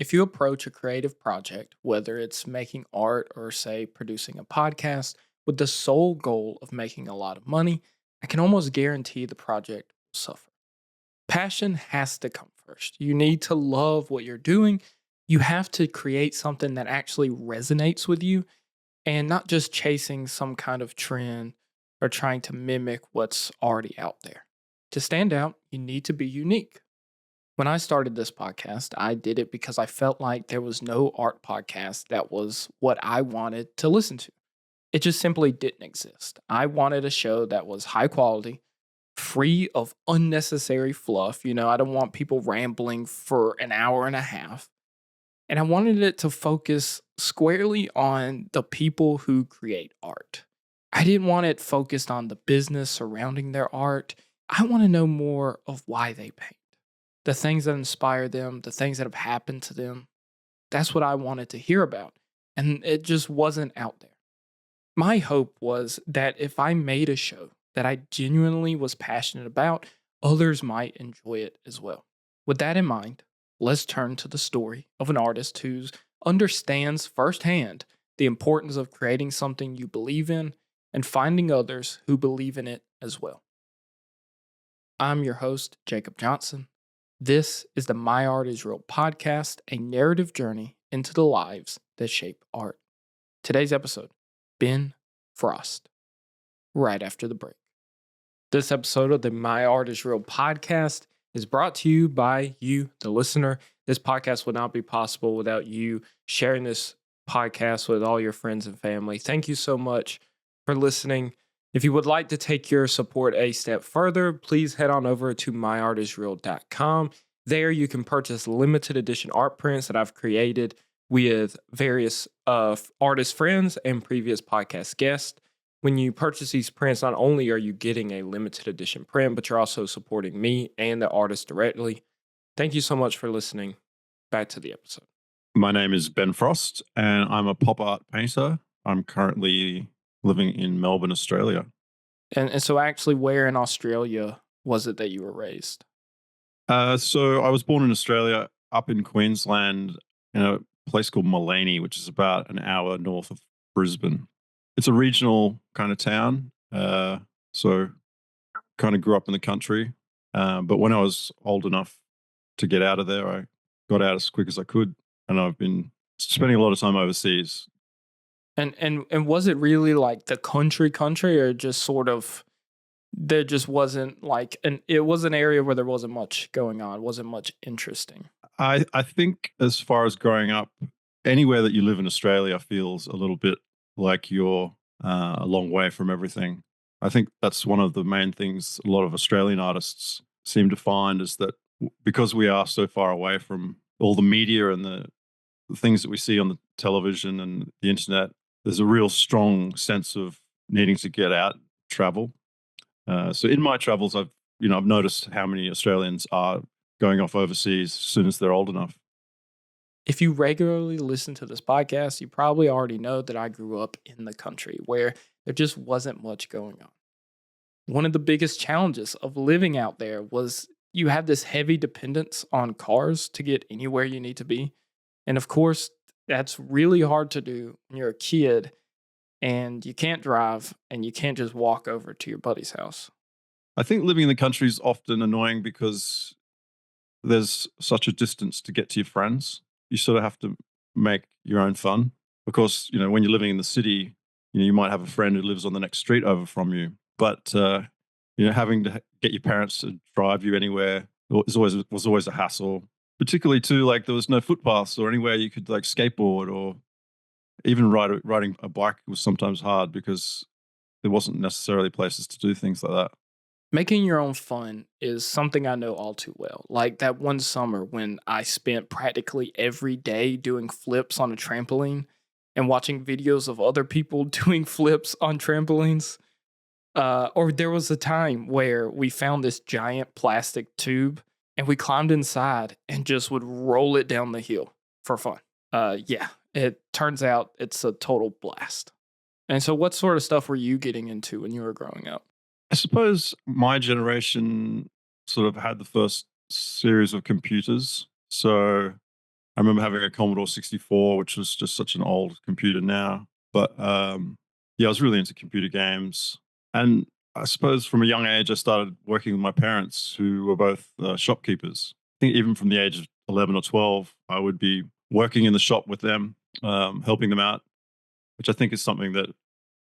If you approach a creative project, whether it's making art or, say, producing a podcast, with the sole goal of making a lot of money, I can almost guarantee the project will suffer. Passion has to come first. You need to love what you're doing. You have to create something that actually resonates with you and not just chasing some kind of trend or trying to mimic what's already out there. To stand out, you need to be unique. When I started this podcast, I did it because I felt like there was no art podcast that was what I wanted to listen to. It just simply didn't exist. I wanted a show that was high quality, free of unnecessary fluff. I don't want people rambling for an hour and a half. And I wanted it to focus squarely on the people who create art. I didn't want it focused on the business surrounding their art. I want to know more of why they paint, the things that inspire them, the things that have happened to them. That's what I wanted to hear about. And it just wasn't out there. My hope was that if I made a show that I genuinely was passionate about, others might enjoy it as well. With that in mind, let's turn to the story of an artist who understands firsthand the importance of creating something you believe in and finding others who believe in it as well. I'm your host, Jacob Johnson. This is the My Art is Real podcast, a narrative journey into the lives that shape art. Today's episode, Ben Frost, right after the break. This episode of the My Art is Real podcast is brought to you by you, the listener. This podcast would not be possible without you sharing this podcast with all your friends and family. Thank you so much for listening. If you would like to take your support a step further, please head on over to myartisreal.com. There you can purchase limited edition art prints that I've created with various artist friends and previous podcast guests. When you purchase these prints, not only are you getting a limited edition print, but you're also supporting me and the artist directly. Thank you so much for listening. Back to the episode. My name is Ben Frost, and I'm a pop art painter. I'm currently living in Melbourne, Australia. And so actually, where in Australia was it that you were raised? So I was born in Australia, up in Queensland, in a place called Mullaney, which is about an hour north of Brisbane. It's a regional kind of town, so kind of grew up in the country. But when I was old enough to get out of there, I got out as quick as I could, and I've been spending a lot of time overseas. And was it really like the country, or just sort of there just wasn't like it was an area where there wasn't much going on, wasn't much interesting? I think as far as growing up, anywhere that you live in Australia feels a little bit like you're a long way from everything. I think that's one of the main things a lot of Australian artists seem to find is that because we are so far away from all the media and the things that we see on the television and the internet, there's a real strong sense of needing to get out, travel. So in my travels, I've noticed how many Australians are going off overseas as soon as they're old enough. If you regularly listen to this podcast, you probably already know that I grew up in the country where there just wasn't much going on. One of the biggest challenges of living out there was you have this heavy dependence on cars to get anywhere you need to be. And of course, that's really hard to do when you're a kid and you can't drive and you can't just walk over to your buddy's house. I think living in the country is often annoying because there's such a distance to get to your friends. You sort of have to make your own fun. Of course, when you're living in the city, you might have a friend who lives on the next street over from you. But having to get your parents to drive you anywhere was always a hassle. Particularly too, like there was no footpaths or anywhere you could like skateboard or even riding a bike was sometimes hard because there wasn't necessarily places to do things like that. Making your own fun is something I know all too well. Like that one summer when I spent practically every day doing flips on a trampoline and watching videos of other people doing flips on trampolines. Or there was a time where we found this giant plastic tube and we climbed inside and just would roll it down the hill for fun. Yeah, it turns out it's a total blast. And so, what sort of stuff were you getting into when you were growing up? I suppose my generation sort of had the first series of computers. So I remember having a Commodore 64, which was just such an old computer now. But yeah, I was really into computer games. And I suppose from a young age, I started working with my parents, who were both shopkeepers. I think even from the age of 11 or 12, I would be working in the shop with them, helping them out, which I think is something that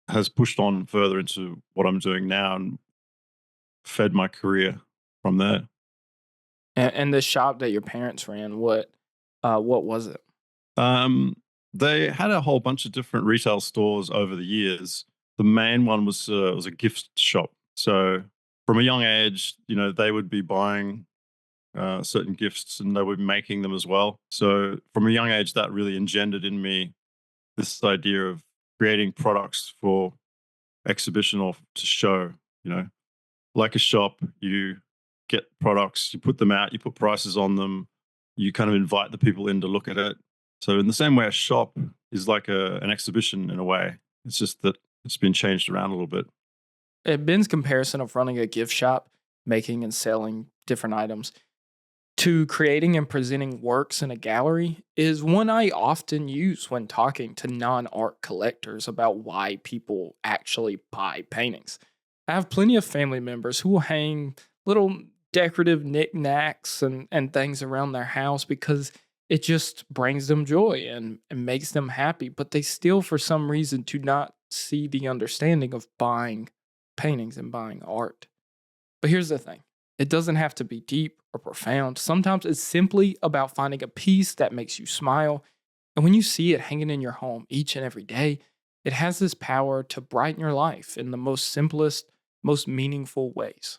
has pushed on further into what I'm doing now and fed my career from there. And the shop that your parents ran, what was it? Um, they had a whole bunch of different retail stores over the years. The main one was a gift shop. So from a young age, they would be buying certain gifts and they were making them as well. So from a young age, that really engendered in me this idea of creating products for exhibition or to show. You know, like a shop, you get products, you put them out, you put prices on them, you kind of invite the people in to look at it. So in the same way, a shop is like an exhibition in a way. It's just that it's been changed around a little bit. Ben's comparison of running a gift shop, making and selling different items, to creating and presenting works in a gallery is one I often use when talking to non art collectors about why people actually buy paintings. I have plenty of family members who will hang little decorative knickknacks and things around their house because it just brings them joy and makes them happy, but they still, for some reason, do not see the understanding of buying paintings and buying art. But here's the thing, it doesn't have to be deep or profound. Sometimes it's simply about finding a piece that makes you smile. And when you see it hanging in your home each and every day, it has this power to brighten your life in the most simplest, most meaningful ways.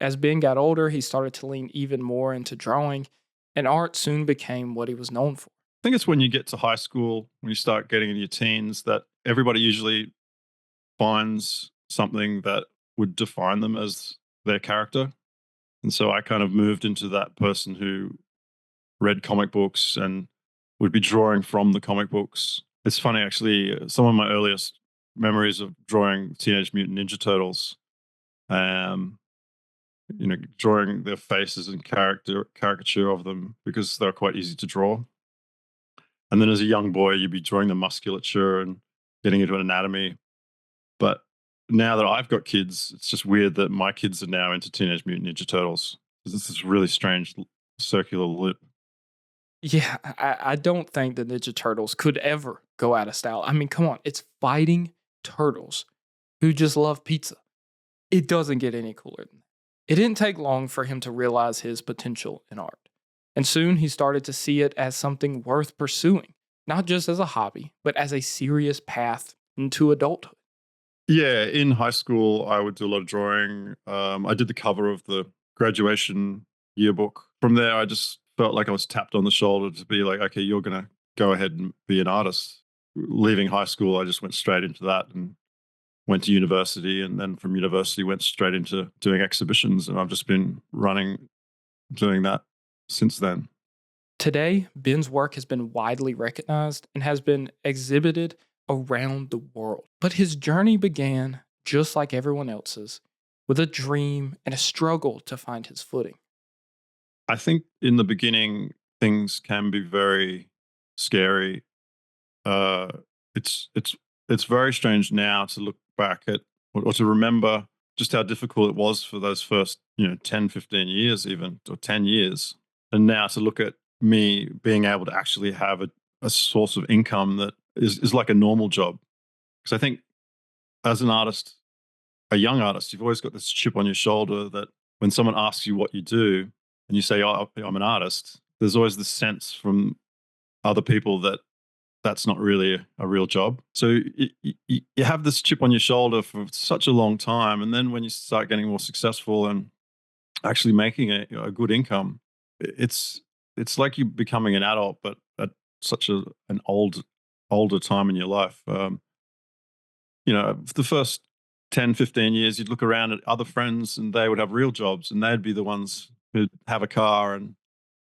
As Ben got older, he started to lean even more into drawing, and art soon became what he was known for. I think it's when you get to high school, when you start getting into your teens, that everybody usually finds something that would define them as their character. And so I kind of moved into that person who read comic books and would be drawing from the comic books. It's funny, actually, some of my earliest memories of drawing Teenage Mutant Ninja Turtles, um, drawing their faces and caricature of them because they're quite easy to draw. And then as a young boy, you'd be drawing the musculature and getting into anatomy. But now that I've got kids, it's just weird that my kids are now into Teenage Mutant Ninja Turtles. This is really strange circular loop. Yeah, I don't think the Ninja Turtles could ever go out of style. I mean, come on, it's fighting turtles who just love pizza. It doesn't get any cooler than that. It didn't take long for him to realize his potential in art. And soon he started to see it as something worth pursuing, not just as a hobby, but as a serious path into adulthood. Yeah, in high school, I would do a lot of drawing. I did the cover of the graduation yearbook. From there, I just felt like I was tapped on the shoulder to be like, okay, you're going to go ahead and be an artist. Leaving high school, I just went straight into that and went to university. And then from university, went straight into doing exhibitions. And I've just been doing that since then. Today, Ben's work has been widely recognized and has been exhibited around the world. But his journey began, just like everyone else's, with a dream and a struggle to find his footing. I think in the beginning, things can be very scary. Uh, it's very strange now to look back at or to remember just how difficult it was for those first 10, 15 years, even, or 10 years, and now to look at me being able to actually have a source of income that is like a normal job. Because I think as an artist, a young artist, you've always got this chip on your shoulder that when someone asks you what you do and you say, oh, I'm an artist, there's always this sense from other people that that's not really a real job. So you have this chip on your shoulder for such a long time. And then when you start getting more successful and actually making a good income, it's it's like you becoming an adult, but at such an older time in your life. For the first 10, 15 years, you'd look around at other friends and they would have real jobs and they'd be the ones who'd have a car and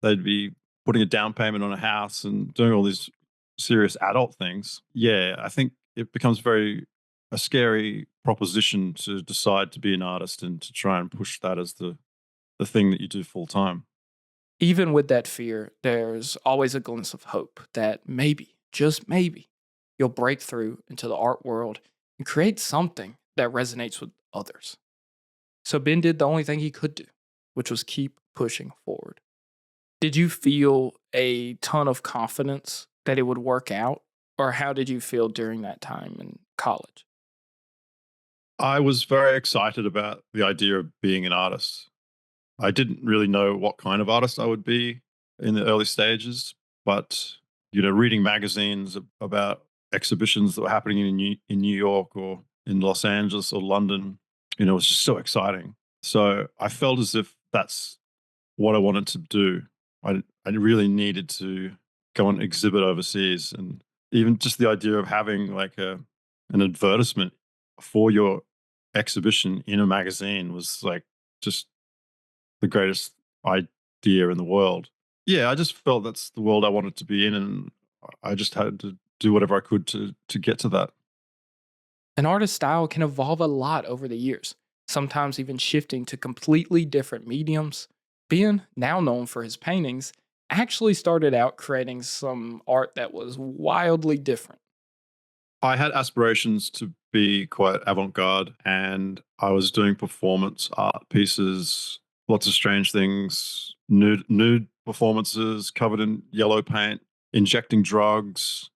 they'd be putting a down payment on a house and doing all these serious adult things. Yeah, I think it becomes very a scary proposition to decide to be an artist and to try and push that as the thing that you do full time. Even with that fear, there's always a glimpse of hope that maybe, just maybe, you'll break through into the art world and create something that resonates with others. So Ben did the only thing he could do, which was keep pushing forward. Did you feel a ton of confidence that it would work out? Or how did you feel during that time in college? I was very excited about the idea of being an artist. I didn't really know what kind of artist I would be in the early stages, but reading magazines about exhibitions that were happening in New York or in Los Angeles or London, was just so exciting. So I felt as if that's what I wanted to do. I really needed to go and exhibit overseas, and even just the idea of having like an advertisement for your exhibition in a magazine was like just the greatest idea in the world. Yeah, I just felt that's the world I wanted to be in, and I just had to do whatever I could to get to that. An artist's style can evolve a lot over the years, sometimes even shifting to completely different mediums. Being now known for his paintings, actually started out creating some art that was wildly different. I had aspirations to be quite avant-garde, and I was doing performance art pieces, lots of strange things, nude performances covered in yellow paint, injecting drugs,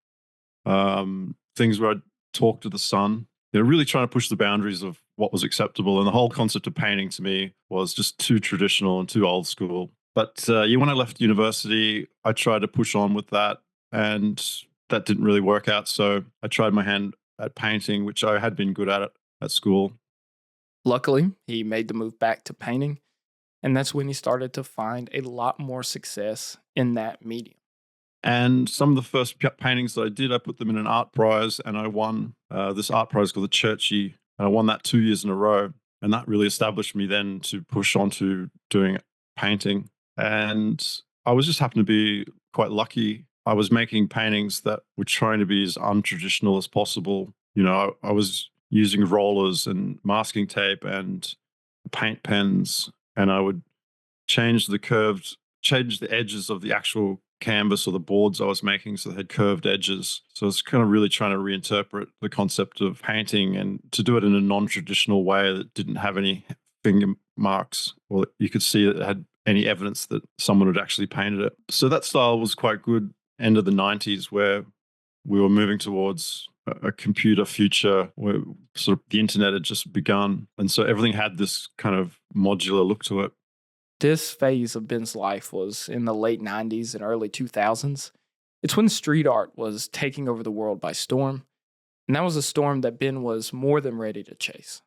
things where I'd talk to the sun. Really trying to push the boundaries of what was acceptable. And the whole concept of painting to me was just too traditional and too old school. But yeah, when I left university, I tried to push on with that, and that didn't really work out. So I tried my hand at painting, which I had been good at school. Luckily, he made the move back to painting, and that's when he started to find a lot more success in that medium. And some of the first paintings that I did, I put them in an art prize, and I won this art prize called the Churchy, and I won that 2 years in a row. And that really established me then to push on to doing painting. And I was just happened to be quite lucky. I was making paintings that were trying to be as untraditional as possible. I was using rollers and masking tape and paint pens, and I would change the edges of the actual canvas or the boards I was making so they had curved edges. So I was kind of really trying to reinterpret the concept of painting and to do it in a non-traditional way that didn't have any finger marks, or that you could see that it had any evidence that someone had actually painted it. So that style was quite good end of the 90s, where we were moving towards a computer future where sort of the internet had just begun. And so everything had this kind of modular look to it. This phase of Ben's life was in the late 90s and early 2000s. It's when street art was taking over the world by storm, and that was a storm that Ben was more than ready to chase.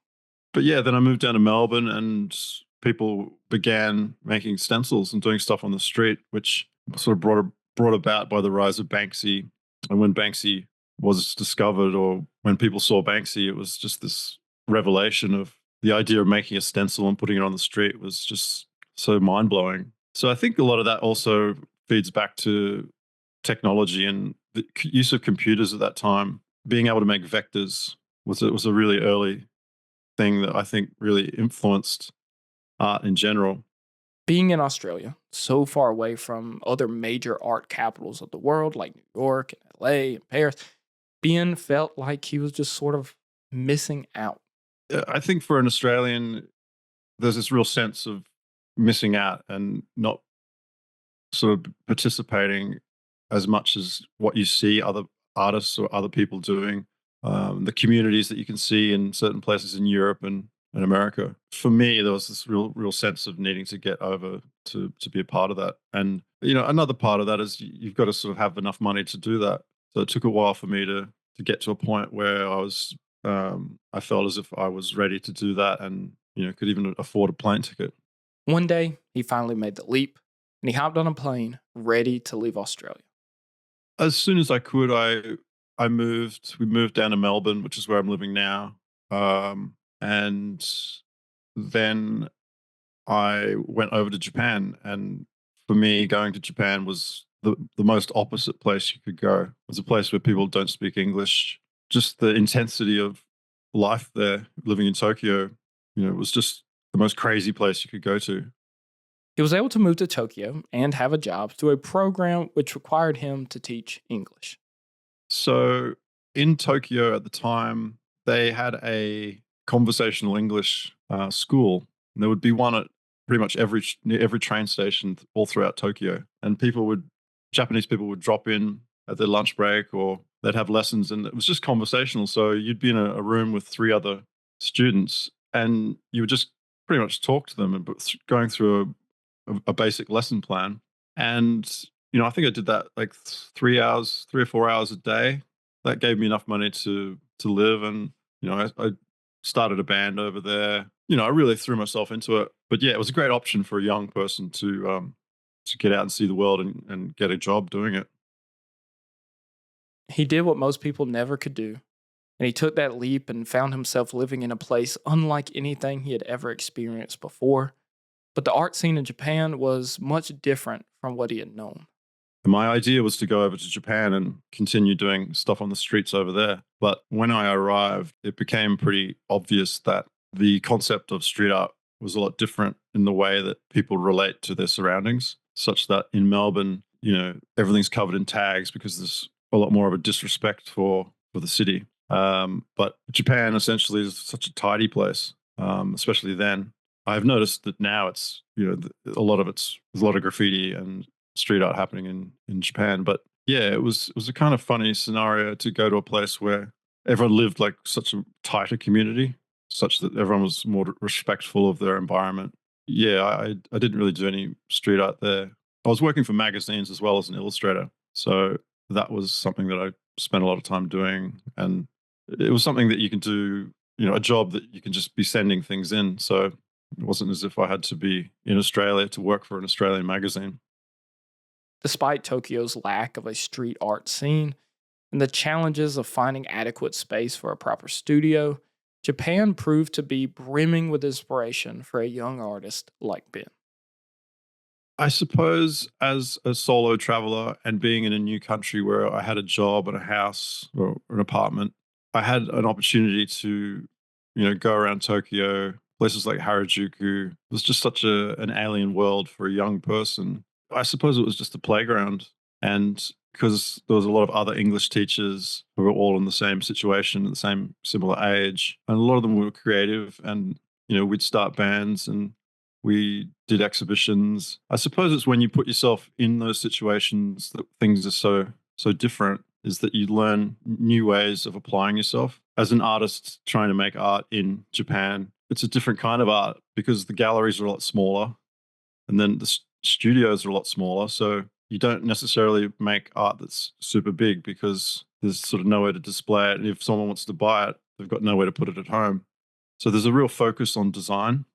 But yeah, then I moved down to Melbourne, and people began making stencils and doing stuff on the street, which sort of brought about by the rise of Banksy. And when Banksy was discovered, or when people saw Banksy, it was just this revelation of the idea of making a stencil and putting it on the street was just so mind blowing. So I think a lot of that also feeds back to technology and the use of computers at that time. Being able to make vectors was a really early thing that I think really influenced art in general. Being in Australia, so far away from other major art capitals of the world like New York and LA and Paris, Ben felt like he was just sort of missing out. I think for an Australian, there's this real sense of missing out and not sort of participating as much as what you see other artists or other people doing. The communities that you can see in certain places in Europe and America. For me, there was this real sense of needing to get over to be a part of that. And another part of that is you've got to sort of have enough money to do that. So it took a while for me to get to a point where I felt as if I was ready to do that, and could even afford a plane ticket. One day, he finally made the leap and he hopped on a plane ready to leave Australia. As soon as I could, I moved. We moved down to Melbourne, which is where I'm living now. And then I went over to Japan, and for me, going to Japan was the most opposite place you could go. It was a place where people don't speak English. Just the intensity of life there, living in Tokyo, it was just the most crazy place you could go to. He was able to move to Tokyo and have a job through a program which required him to teach English. So in Tokyo at the time, they had a conversational English school. And there would be one at pretty much near every train station all throughout Tokyo, and Japanese people would drop in at their lunch break, or they'd have lessons, and it was just conversational. So you'd be in a room with three other students, and you would just pretty much talk to them about going through a basic lesson plan. And I think I did that like 3 hours, 3 or 4 hours a day. That gave me enough money to live, and I started a band over there. I really threw myself into it. But yeah, it was a great option for a young person to get out and see the world and get a job doing it. He did what most people never could do, and he took that leap and found himself living in a place unlike anything he had ever experienced before. But the art scene in Japan was much different from what he had known. And my idea was to go over to Japan and continue doing stuff on the streets over there. But when I arrived, it became pretty obvious that the concept of street art was a lot different in the way that people relate to their surroundings, such that in Melbourne, everything's covered in tags because there's a lot more of a disrespect for the city. But Japan essentially is such a tidy place, especially then. I've noticed that now it's, there's a lot of graffiti and street art happening in Japan. But yeah, it was a kind of funny scenario to go to a place where everyone lived like such a tighter community, such that everyone was more respectful of their environment. Yeah, I didn't really do any street art there. I was working for magazines as well as an illustrator, so that was something that I spent a lot of time doing, and it was something that you can do. A job that you can just be sending things in. So it wasn't as if I had to be in Australia to work for an Australian magazine. Despite Tokyo's lack of a street art scene and the challenges of finding adequate space for a proper studio, Japan proved to be brimming with inspiration for a young artist like Ben. I suppose as a solo traveler and being in a new country where I had a job and a house or an apartment, I had an opportunity to, go around Tokyo, places like Harajuku. It was just such an alien world for a young person. I suppose it was just a playground. And because there was a lot of other English teachers who were all in the same situation, at the same similar age, and a lot of them were creative, and we'd start bands and we did exhibitions. I suppose it's when you put yourself in those situations that things are so different, is that you learn new ways of applying yourself. As an artist trying to make art in Japan, it's a different kind of art because the galleries are a lot smaller, and then the studios are a lot smaller. So you don't necessarily make art that's super big because there's sort of nowhere to display it. And if someone wants to buy it, they've got nowhere to put it at home. So there's a real focus on design.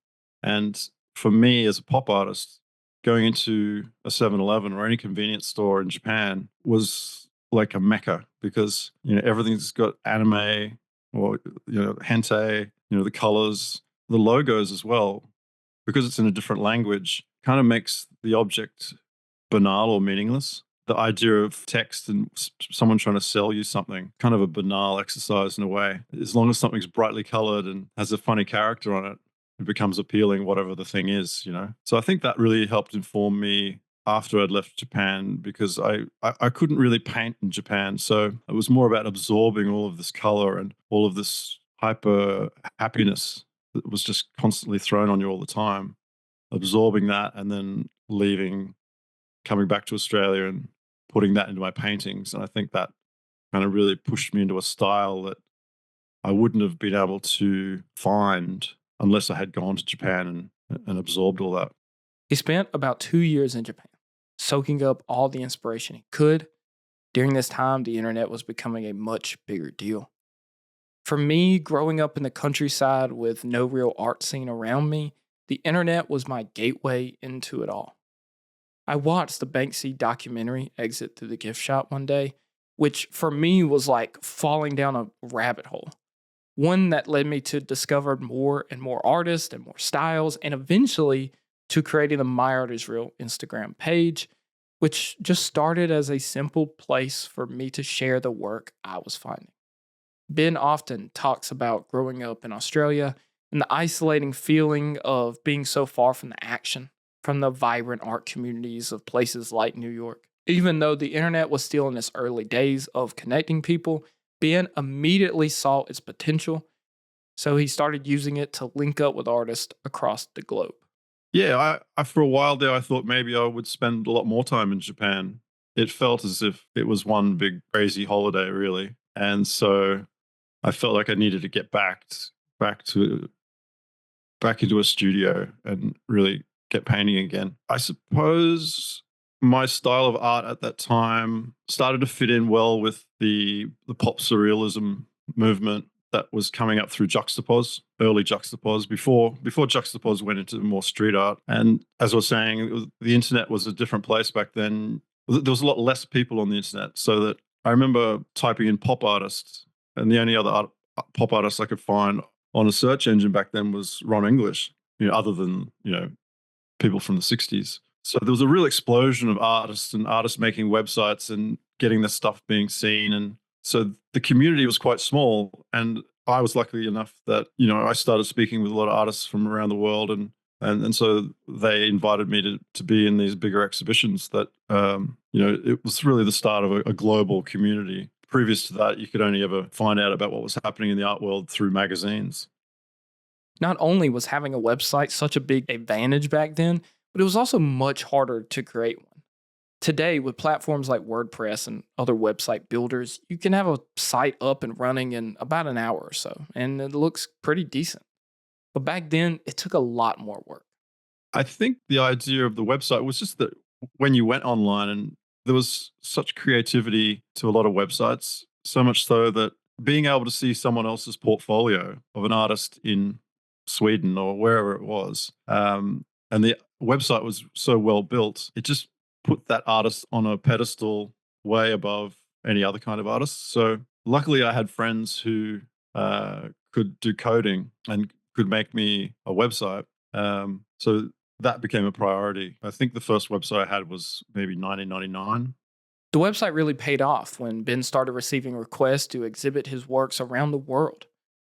And for me as a pop artist, going into a 7-Eleven or any convenience store in Japan was like a mecca because, everything's got anime or, hentai, the colors, the logos as well, because it's in a different language, kind of makes the object banal or meaningless. The idea of text and someone trying to sell you something, kind of a banal exercise in a way. As long as something's brightly colored and has a funny character on it, it becomes appealing, whatever the thing is. So I think that really helped inform me after I'd left Japan because I couldn't really paint in Japan. So it was more about absorbing all of this color and all of this hyper happiness that was just constantly thrown on you all the time, absorbing that and then leaving, coming back to Australia and putting that into my paintings. And I think that kind of really pushed me into a style that I wouldn't have been able to find unless I had gone to Japan and absorbed all that. He spent about 2 years in Japan, soaking up all the inspiration he could. During this time, the internet was becoming a much bigger deal. For me, growing up in the countryside with no real art scene around me, the internet was my gateway into it all. I watched the Banksy documentary Exit Through the Gift Shop one day, which for me was like falling down a rabbit hole. One that led me to discover more and more artists and more styles, and eventually to creating the My Art Is Real Instagram page, which just started as a simple place for me to share the work I was finding. Ben often talks about growing up in Australia and the isolating feeling of being so far from the action, from the vibrant art communities of places like New York. Even though the internet was still in its early days of connecting people, Ben immediately saw its potential, so he started using it to link up with artists across the globe. Yeah, I for a while there, I thought maybe I would spend a lot more time in Japan. It felt as if it was one big crazy holiday, really, and so I felt like I needed to get back to back into a studio and really get painting again. I suppose my style of art at that time started to fit in well with the pop surrealism movement that was coming up through Juxtapose, early Juxtapose, before Juxtapose went into more street art. And as I was saying, the internet was a different place back then. There was a lot less people on the internet, so that I remember typing in pop artists, and the only other pop artist I could find on a search engine back then was Ron English, other than, people from the 60s. So there was a real explosion of artists and artists making websites and getting their stuff being seen. And so the community was quite small. And I was lucky enough that, I started speaking with a lot of artists from around the world. And so they invited me to be in these bigger exhibitions that, it was really the start of a global community. Previous to that, you could only ever find out about what was happening in the art world through magazines. Not only was having a website such a big advantage back then, but it was also much harder to create one. Today, with platforms like WordPress and other website builders, you can have a site up and running in about an hour or so, and it looks pretty decent. But back then, it took a lot more work. I think the idea of the website was just that when you went online, and there was such creativity to a lot of websites, so much so that being able to see someone else's portfolio of an artist in Sweden or wherever it was, and the website was so well built, it just put that artist on a pedestal way above any other kind of artist. So luckily, I had friends who could do coding and could make me a website. So that became a priority. I think the first website I had was maybe 1999. The website really paid off when Ben started receiving requests to exhibit his works around the world.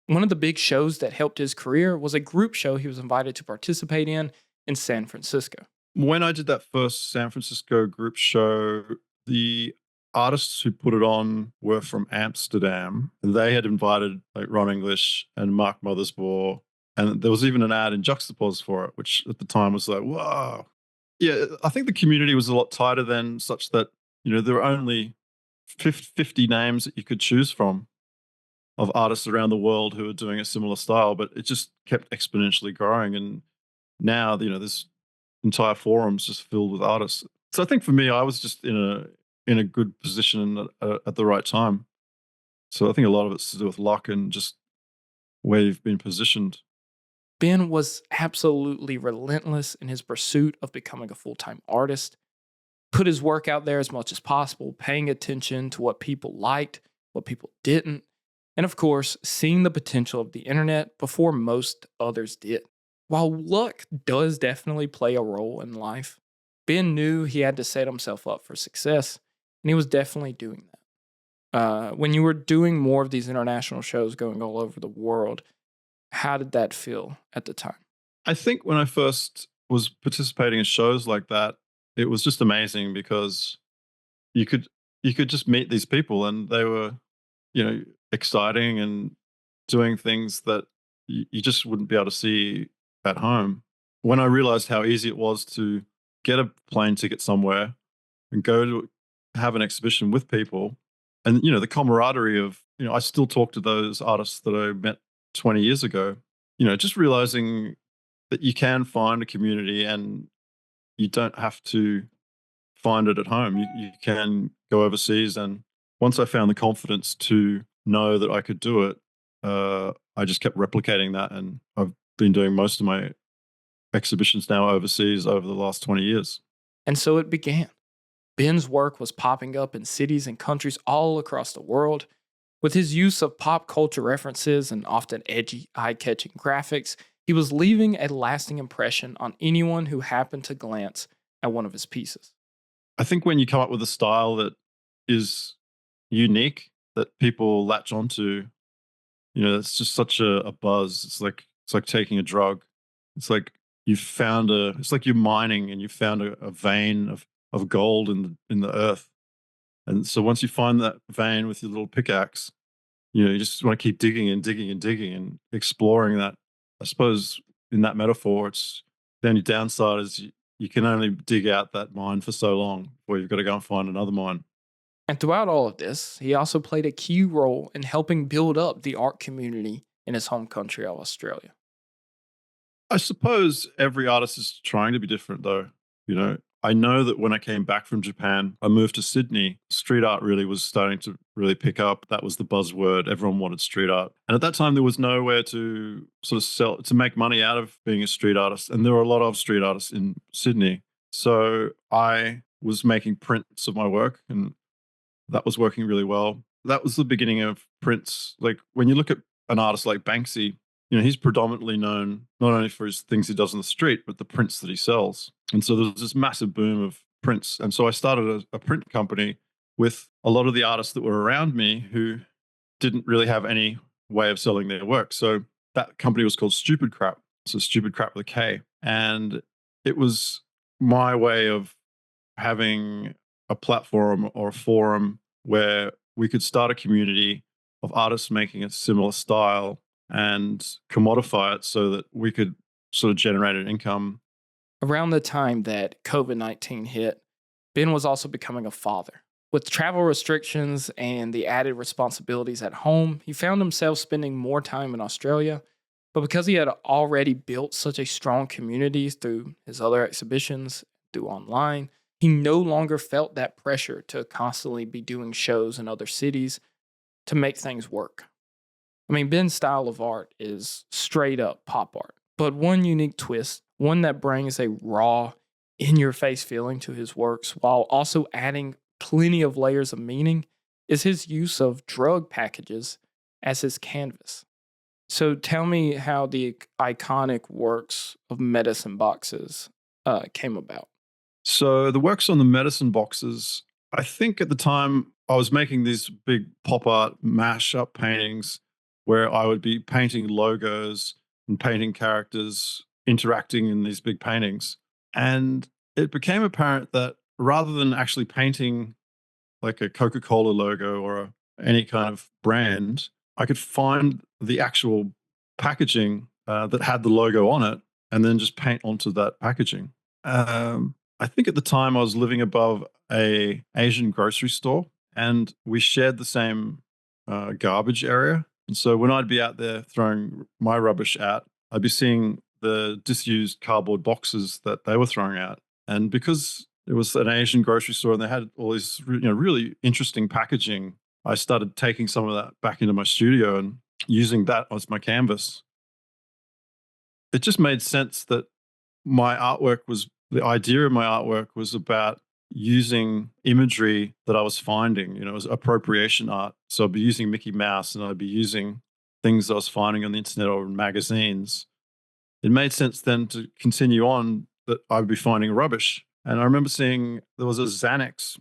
One of the big shows that helped his career was a group show he was invited to participate in San Francisco. When I did that first San Francisco group show, the artists who put it on were from Amsterdam, and they had invited like Ron English and Mark Mothersbaugh, and there was even an ad in Juxtapose for it, which at the time was like, wow. Yeah, I think the community was a lot tighter then, such that there were only 50 names that you could choose from of artists around the world who are doing a similar style, but it just kept exponentially growing. And now, there's entire forums just filled with artists. So I think for me, I was just in a good position at the right time. So I think a lot of it's to do with luck and just where you've been positioned. Ben was absolutely relentless in his pursuit of becoming a full time artist, put his work out there as much as possible, paying attention to what people liked, what people didn't, and of course, seeing the potential of the internet before most others did. While luck does definitely play a role in life, Ben knew he had to set himself up for success, and he was definitely doing that. When you were doing more of these international shows going all over the world, how did that feel at the time? I think when I first was participating in shows like that, it was just amazing because you could you could just meet these people, and they were, exciting and doing things that you just wouldn't be able to see at home. When I realized how easy it was to get a plane ticket somewhere and go to have an exhibition with people, and the camaraderie of, I still talk to those artists that I met 20 years ago, just realizing that you can find a community and you don't have to find it at home. You can go overseas. And once I found the confidence to know that I could do it, I just kept replicating that. And I've been doing most of my exhibitions now overseas over the last 20 years. And so it began. Ben's work was popping up in cities and countries all across the world. With his use of pop culture references and often edgy, eye catching graphics, he was leaving a lasting impression on anyone who happened to glance at one of his pieces. I think when you come up with a style that is unique, that people latch onto, it's just such a buzz. It's like taking a drug. It's like you've found a it's like you're mining and you found a vein of gold in the earth. And so once you find that vein with your little pickaxe, you just want to keep digging and digging and digging and exploring that. I suppose in that metaphor, it's the only downside is you can only dig out that mine for so long before you've got to go and find another mine. And throughout all of this, he also played a key role in helping build up the art community in his home country of Australia. I suppose every artist is trying to be different, though. I know that when I came back from Japan, I moved to Sydney. Street art really was starting to really pick up. That was the buzzword. Everyone wanted street art. And at that time, there was nowhere to sort of to make money out of being a street artist. And there were a lot of street artists in Sydney. So I was making prints of my work, and that was working really well. That was the beginning of prints. Like when you look at an artist like Banksy, he's predominantly known not only for his things he does on the street, but the prints that he sells. And so there was this massive boom of prints. And so I started a print company with a lot of the artists that were around me who didn't really have any way of selling their work. So that company was called Stupid Crap. So Stupid Crap with a K. And it was my way of having a platform or a forum where we could start a community of artists making a similar style and commodify it so that we could sort of generate an income. Around the time that COVID-19 hit, Ben was also becoming a father. With travel restrictions and the added responsibilities at home, he found himself spending more time in Australia. But because he had already built such a strong community through his other exhibitions, through online, he no longer felt that pressure to constantly be doing shows in other cities to make things work. I mean, Ben's style of art is straight up pop art, but one unique twist, one that brings a raw, in your face feeling to his works while also adding plenty of layers of meaning, is his use of drug packages as his canvas. So tell me how the iconic works of medicine boxes came about. So the works on the medicine boxes, I think at the time I was making these big pop art mash up paintings where I would be painting logos and painting characters interacting in these big paintings. And it became apparent that rather than actually painting like a Coca-Cola logo or any kind of brand, I could find the actual packaging that had the logo on it and then just paint onto that packaging. I think at the time I was living above a Asian grocery store, and we shared the same garbage area. And so when I'd be out there throwing my rubbish out, I'd be seeing the disused cardboard boxes that they were throwing out. And because it was an Asian grocery store and they had all this really interesting packaging, I started taking some of that back into my studio and using that as my canvas. It just made sense that my artwork was the idea of my artwork was about using imagery that I was finding, it was appropriation art. So I'd be using Mickey Mouse and I'd be using things I was finding on the internet or in magazines. It made sense then to continue on that I'd be finding rubbish. And I remember seeing there was a Xanax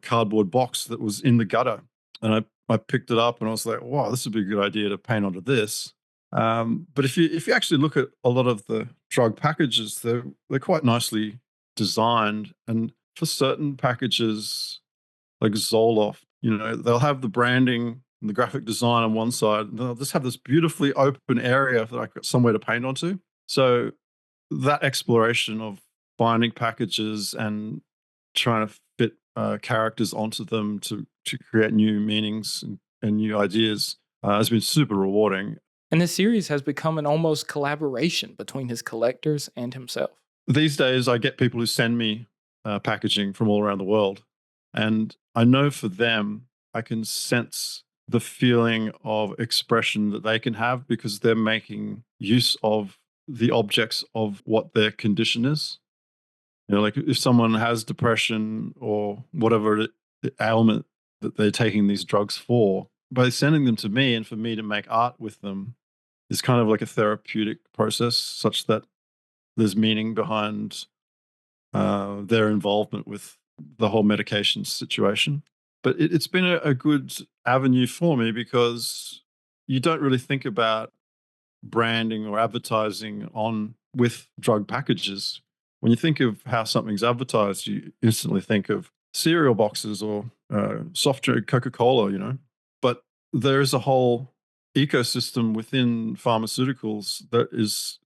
cardboard box that was in the gutter. And I picked it up and I was like, wow, this would be a good idea to paint onto this. But if you actually look at a lot of the drug packages, they're quite nicely designed. And for certain packages, like Zoloft, they'll have the branding and the graphic design on one side, and they'll just have this beautifully open area that I got somewhere to paint onto. So that exploration of finding packages and trying to fit characters onto them to create new meanings and new ideas has been super rewarding. And this series has become an almost collaboration between his collectors and himself. These days, I get people who send me packaging from all around the world. And I know for them, I can sense the feeling of expression that they can have because they're making use of the objects of what their condition is. Like if someone has depression or whatever ailment that they're taking these drugs for, by sending them to me and for me to make art with them is kind of like a therapeutic process, such that there's meaning behind their involvement with the whole medication situation. But it's been a good avenue for me because you don't really think about branding or advertising on with drug packages. When you think of how something's advertised, you instantly think of cereal boxes or soft drink, Coca Cola, But there is a whole ecosystem within pharmaceuticals that is,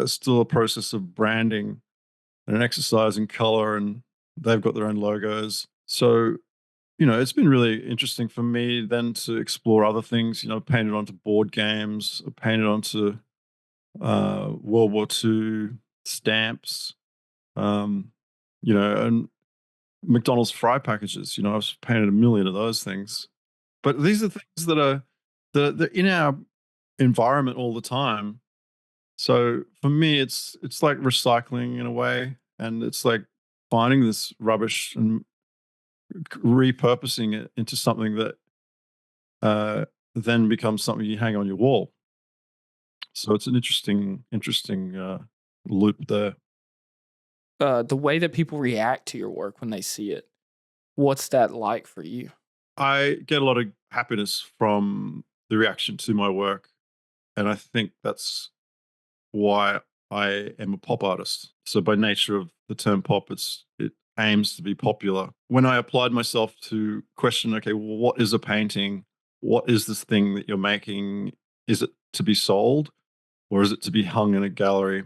still a process of branding and an exercise in color, and they've got their own logos. So, it's been really interesting for me then to explore other things, painted onto board games, painted onto World War II stamps, um, and McDonald's fry packages. I've painted a million of those things. But these are things that are in our environment all the time. So for me, it's like recycling in a way, and it's like finding this rubbish and repurposing it into something that uh, then becomes something you hang on your wall. So it's an interesting loop there. The way that people react to your work when they see it, what's that like for you? I get a lot of happiness from the reaction to my work, and I think that's why I am a pop artist. So by nature of the term pop, it aims to be popular. When I applied myself to question, okay, well, what is a painting? What is this thing that you're making? Is it to be sold, or is it to be hung in a gallery,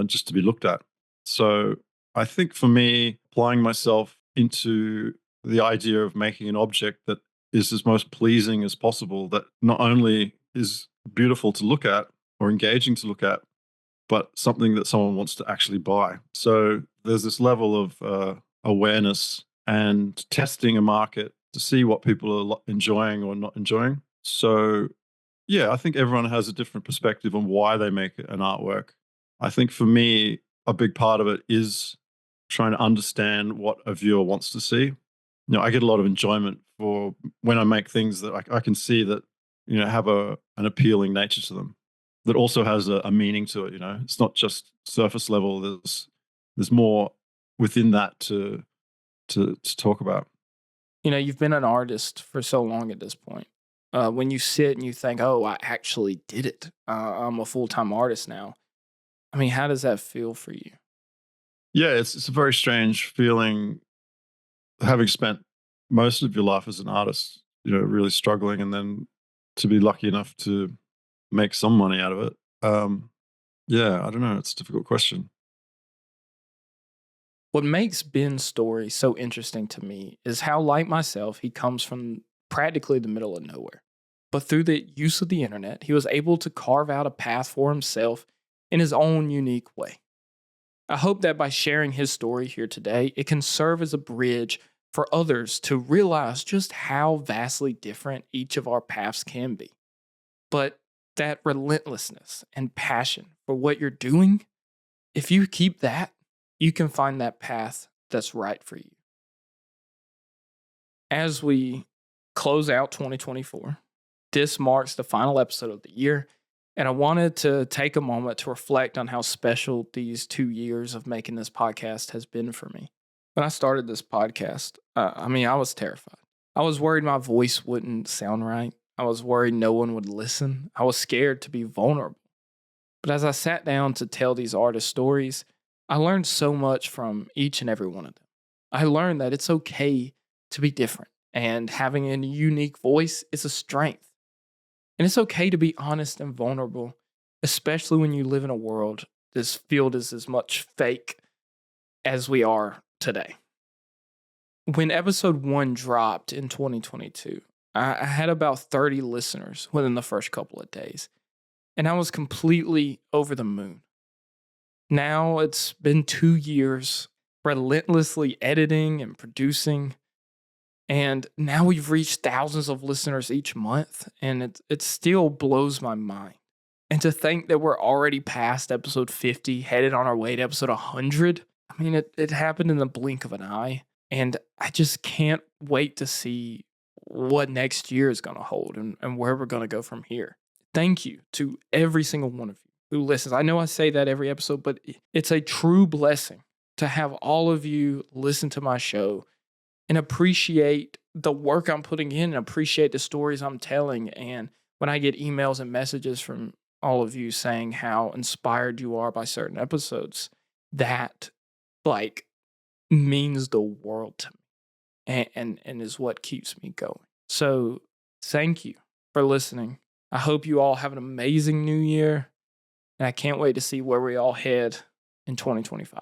just to be looked at? So I think for me, applying myself into the idea of making an object that is as most pleasing as possible, that not only is beautiful to look at or engaging to look at, but something that someone wants to actually buy. So there's this level of awareness and testing a market to see what people are enjoying or not enjoying. So yeah, I think everyone has a different perspective on why they make an artwork. I think for me, a big part of it is trying to understand what a viewer wants to see. I get a lot of enjoyment for when I make things that I can see that have an appealing nature to them, that also has a meaning to it. It's not just surface level. There's more within that to talk about. You've been an artist for so long at this point. When you sit and you think, "Oh, I actually did it. I'm a full-time artist now." I mean, how does that feel for you? Yeah, it's a very strange feeling, having spent most of your life as an artist, really struggling, and then to be lucky enough to make some money out of it. Yeah, I don't know. It's a difficult question. What makes Ben's story so interesting to me is how, like myself, he comes from practically the middle of nowhere. But through the use of the internet, he was able to carve out a path for himself in his own unique way. I hope that by sharing his story here today, it can serve as a bridge for others to realize just how vastly different each of our paths can be. But that relentlessness and passion for what you're doing, if you keep that, you can find that path that's right for you. As we close out 2024, this marks the final episode of the year, and I wanted to take a moment to reflect on how special these 2 years of making this podcast has been for me. When I started this podcast, I was terrified. I was worried my voice wouldn't sound right. I was worried no one would listen. I was scared to be vulnerable. But as I sat down to tell these artist stories, I learned so much from each and every one of them. I learned that it's okay to be different, and having a unique voice is a strength. And it's okay to be honest and vulnerable, especially when you live in a world this field is as much fake as we are today. When episode 1 dropped in 2022, I had about 30 listeners within the first couple of days, and I was completely over the moon. Now it's been 2 years relentlessly editing and producing, and now we've reached thousands of listeners each month, and it still blows my mind. And to think that we're already past episode 50, headed on our way to episode 100, it happened in the blink of an eye. And I just can't wait to see what next year is going to hold and where we're going to go from here. Thank you to every single one of you who listens. I know I say that every episode, but it's a true blessing to have all of you listen to my show and appreciate the work I'm putting in and appreciate the stories I'm telling. And when I get emails and messages from all of you saying how inspired you are by certain episodes. That, like, means the world to me, and is what keeps me going. So, thank you for listening. I hope you all have an amazing new year, and I can't wait to see where we all head in 2025.